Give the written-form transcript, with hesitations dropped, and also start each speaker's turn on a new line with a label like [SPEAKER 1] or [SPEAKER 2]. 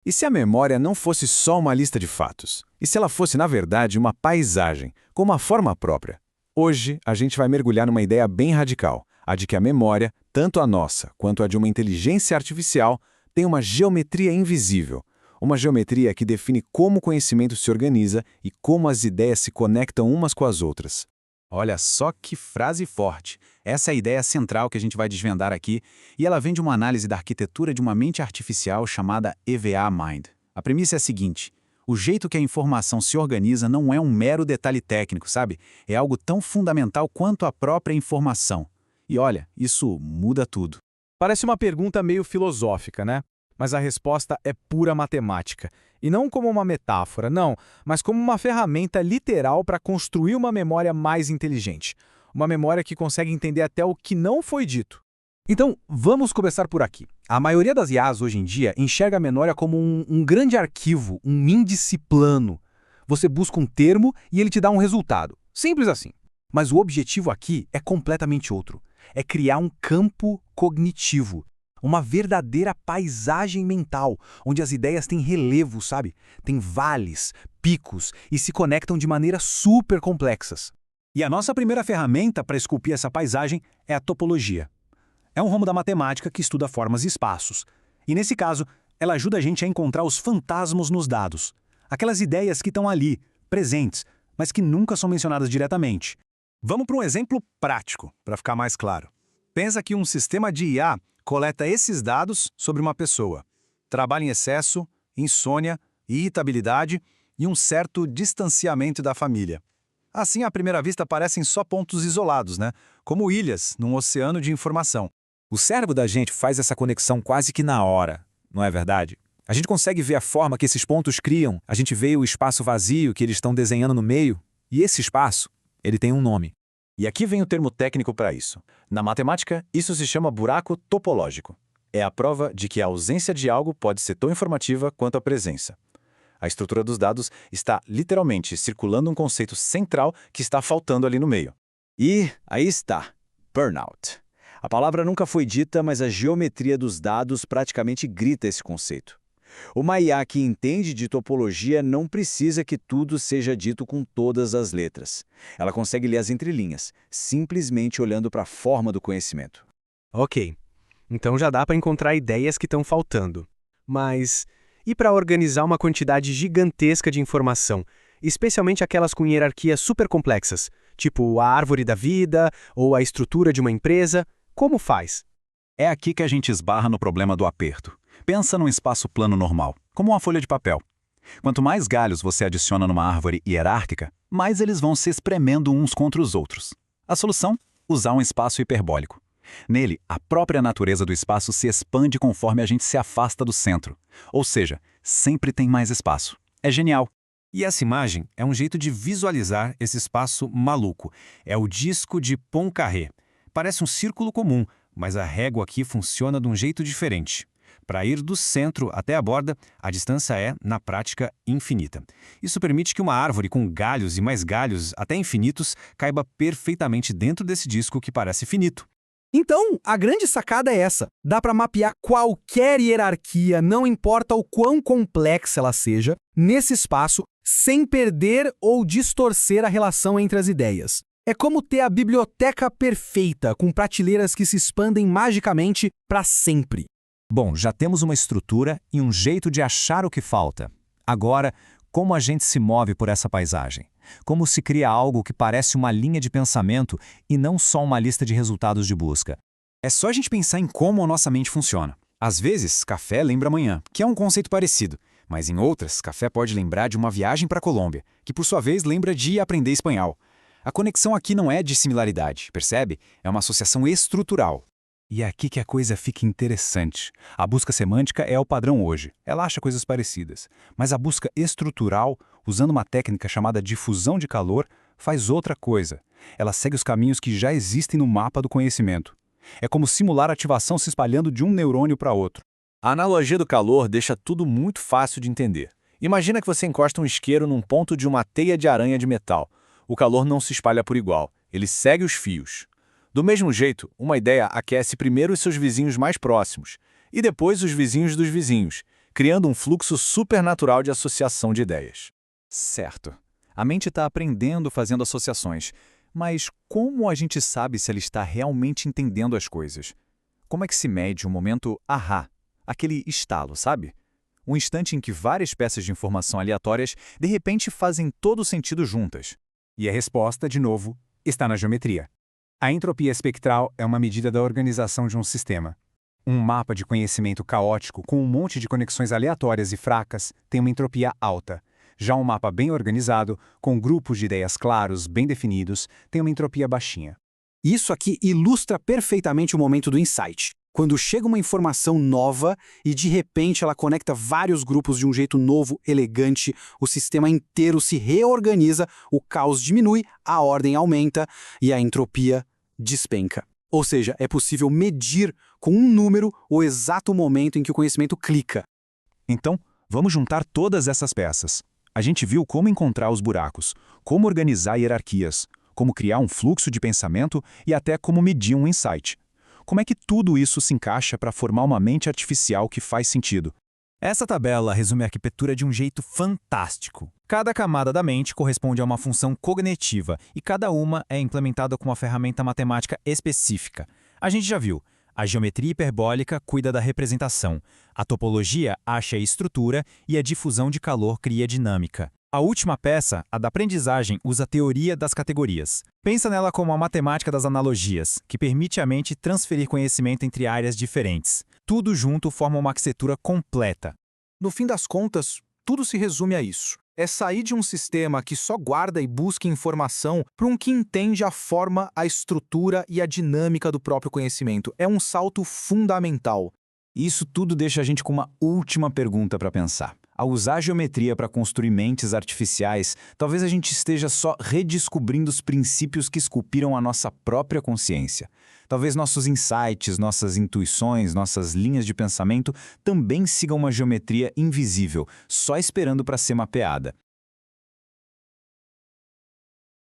[SPEAKER 1] E se a memória não fosse só uma lista de fatos? E se ela fosse, na verdade, uma paisagem, com uma forma própria? Hoje, a gente vai mergulhar numa ideia bem radical, a de que a memória, tanto a nossa quanto a de uma inteligência artificial, tem uma geometria invisível. Uma geometria que define como o conhecimento se organiza e como as ideias se conectam umas com as outras.
[SPEAKER 2] Olha só que frase forte. Essa é a ideia central que a gente vai desvendar aqui, e ela vem de uma análise da arquitetura de uma mente artificial chamada EVA Mind. A premissa é a seguinte: o jeito que a informação se organiza não é um mero detalhe técnico, sabe? É algo tão fundamental quanto a própria informação. E olha, isso muda tudo.
[SPEAKER 3] Parece uma pergunta meio filosófica, né? Mas a resposta é pura matemática. E não como uma metáfora, não, mas como uma ferramenta literal para construir uma memória mais inteligente. Uma memória que consegue entender até o que não foi dito. Então, vamos começar por aqui. A maioria das IAs hoje em dia enxerga a memória como um grande arquivo, um índice plano. Você busca um termo e ele te dá um resultado. Simples assim. Mas o objetivo aqui é completamente outro. É criar um campo cognitivo. Uma verdadeira paisagem mental, onde as ideias têm relevo, sabe? Tem vales, picos e se conectam de maneiras super complexas.
[SPEAKER 2] E a nossa primeira ferramenta para esculpir essa paisagem é a topologia. É um ramo da matemática que estuda formas e espaços. E nesse caso, ela ajuda a gente a encontrar os fantasmas nos dados. Aquelas ideias que estão ali, presentes, mas que nunca são mencionadas diretamente. Vamos para um exemplo prático, para ficar mais claro. Pensa que um sistema de IA coleta esses dados sobre uma pessoa. Trabalho em excesso, insônia, irritabilidade e um certo distanciamento da família. Assim, à primeira vista, parecem só pontos isolados, né? Como ilhas num oceano de informação.
[SPEAKER 1] O cérebro da gente faz essa conexão quase que na hora, não é verdade? A gente consegue ver a forma que esses pontos criam, a gente vê o espaço vazio que eles estão desenhando no meio, e esse espaço, ele tem um nome.
[SPEAKER 2] E aqui vem o termo técnico para isso. Na matemática, isso se chama buraco topológico. É a prova de que a ausência de algo pode ser tão informativa quanto a presença. A estrutura dos dados está literalmente circulando um conceito central que está faltando ali no meio.
[SPEAKER 4] E aí está, burnout. A palavra nunca foi dita, mas a geometria dos dados praticamente grita esse conceito. Uma IA que entende de topologia não precisa que tudo seja dito com todas as letras. Ela consegue ler as entrelinhas, simplesmente olhando para a forma do conhecimento.
[SPEAKER 3] Ok, então já dá para encontrar ideias que estão faltando. Mas e para organizar uma quantidade gigantesca de informação, especialmente aquelas com hierarquias super complexas, tipo a árvore da vida ou a estrutura de uma empresa, como faz?
[SPEAKER 2] É aqui que a gente esbarra no problema do aperto. Pensa num espaço plano normal, como uma folha de papel. Quanto mais galhos você adiciona numa árvore hierárquica, mais eles vão se espremendo uns contra os outros. A solução? Usar um espaço hiperbólico. Nele, a própria natureza do espaço se expande conforme a gente se afasta do centro. Ou seja, sempre tem mais espaço. É genial.
[SPEAKER 5] E essa imagem é um jeito de visualizar esse espaço maluco. É o disco de Poincaré. Parece um círculo comum, mas a régua aqui funciona de um jeito diferente. Para ir do centro até a borda, a distância é, na prática, infinita. Isso permite que uma árvore com galhos e mais galhos, até infinitos, caiba perfeitamente dentro desse disco que parece finito.
[SPEAKER 3] Então, a grande sacada é essa. Dá para mapear qualquer hierarquia, não importa o quão complexa ela seja, nesse espaço, sem perder ou distorcer a relação entre as ideias. É como ter a biblioteca perfeita, com prateleiras que se expandem magicamente para sempre.
[SPEAKER 2] Bom, já temos uma estrutura e um jeito de achar o que falta. Agora, como a gente se move por essa paisagem? Como se cria algo que parece uma linha de pensamento e não só uma lista de resultados de busca? É só a gente pensar em como a nossa mente funciona. Às vezes, café lembra manhã, que é um conceito parecido. Mas em outras, café pode lembrar de uma viagem para a Colômbia, que por sua vez lembra de aprender espanhol. A conexão aqui não é de similaridade, percebe? É uma associação estrutural. E é aqui que a coisa fica interessante. A busca semântica é o padrão hoje. Ela acha coisas parecidas. Mas a busca estrutural, usando uma técnica chamada difusão de calor, faz outra coisa. Ela segue os caminhos que já existem no mapa do conhecimento. É como simular a ativação se espalhando de um neurônio para outro.
[SPEAKER 1] A analogia do calor deixa tudo muito fácil de entender. Imagina que você encosta um isqueiro num ponto de uma teia de aranha de metal. O calor não se espalha por igual. Ele segue os fios. Do mesmo jeito, uma ideia aquece primeiro os seus vizinhos mais próximos, e depois os vizinhos dos vizinhos, criando um fluxo supernatural de associação de ideias.
[SPEAKER 2] Certo. A mente está aprendendo fazendo associações. Mas como a gente sabe se ela está realmente entendendo as coisas? Como é que se mede o momento ahá, aquele estalo, sabe? Um instante em que várias peças de informação aleatórias de repente fazem todo sentido juntas.
[SPEAKER 5] E a resposta, de novo, está na geometria. A entropia espectral é uma medida da organização de um sistema. Um mapa de conhecimento caótico com um monte de conexões aleatórias e fracas tem uma entropia alta. Já um mapa bem organizado, com grupos de ideias claros, bem definidos, tem uma entropia baixinha.
[SPEAKER 6] Isso aqui ilustra perfeitamente o momento do insight. Quando chega uma informação nova e de repente ela conecta vários grupos de um jeito novo, elegante, o sistema inteiro se reorganiza, o caos diminui, a ordem aumenta e a entropia despenca. Ou seja, é possível medir com um número o exato momento em que o conhecimento clica.
[SPEAKER 2] Então, vamos juntar todas essas peças. A gente viu como encontrar os buracos, como organizar hierarquias, como criar um fluxo de pensamento e até como medir um insight. Como é que tudo isso se encaixa para formar uma mente artificial que faz sentido? Essa tabela resume a arquitetura de um jeito fantástico. Cada camada da mente corresponde a uma função cognitiva e cada uma é implementada com uma ferramenta matemática específica. A gente já viu. A geometria hiperbólica cuida da representação, a topologia acha a estrutura e a difusão de calor cria dinâmica. A última peça, a da aprendizagem, usa a teoria das categorias. Pensa nela como a matemática das analogias, que permite à mente transferir conhecimento entre áreas diferentes. Tudo junto forma uma arquitetura completa.
[SPEAKER 3] No fim das contas, tudo se resume a isso. É sair de um sistema que só guarda e busca informação para um que entende a forma, a estrutura e a dinâmica do próprio conhecimento. É um salto fundamental.
[SPEAKER 2] Isso tudo deixa a gente com uma última pergunta para pensar. Ao usar a geometria para construir mentes artificiais, talvez a gente esteja só redescobrindo os princípios que esculpiram a nossa própria consciência. Talvez nossos insights, nossas intuições, nossas linhas de pensamento também sigam uma geometria invisível, só esperando para ser mapeada.